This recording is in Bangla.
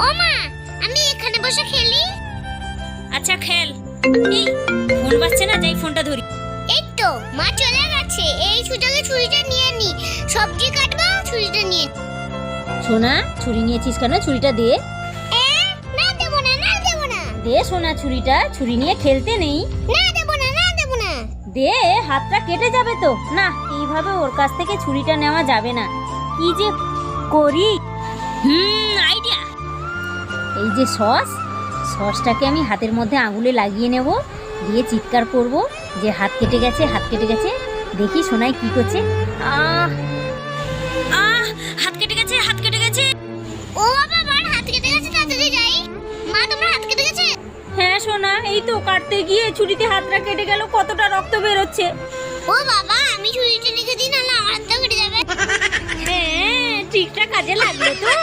ও মা, আমি এখানে বসে খেলি। আচ্ছা খেল। এই ফোন বাজছে না, যাই ফোনটা ধরি। এই তো মা চলে গেছে, এই সুযোগে ছুরিটা নিয়ে নি। সবজি কাটবো, ছুরিটা নিয়ে। সোনা, ছুরি নিয়েছিস কেন? ছুরিটা দে। না দেবো না, না দেবো না। দে সোনা ছুরিটা, ছুরি নিয়ে খেলতে নেই। না দেবো না, না দেবো না। দে, হাতটা কেটে যাবে তো। না, এইভাবে ওর কাছ থেকে ছুরিটা নেওয়া যাবে না। কি যে করি। আইডিয়া। এই যে সসটাকে আমি হাতের মধ্যে আঙুলে লাগিয়ে নেব, দিয়ে চিৎকার করব যে হাত কেটে গেছে, হাত কেটে গেছে। দেখি সোনাই কি করছে। আহ আহ হাত কেটে গেছে, হাত কেটে গেছে। ও বাবা, আমার হাত কেটে গেছে, তাড়াতাড়ি যাই। মা, তোমার হাত কেটে গেছে? হ্যাঁ সোনা, এই তো কাটতে গিয়ে ছুরিতে হাতটা কেটে গেল, কতটা রক্ত বেরোচ্ছে। ও বাবা, আমি ছুরিটা রেখে দিই, নাহলে আমার হাতটা কেটে যাবে। হ্যাঁ, ঠিকঠাক কাজে লাগলো তো।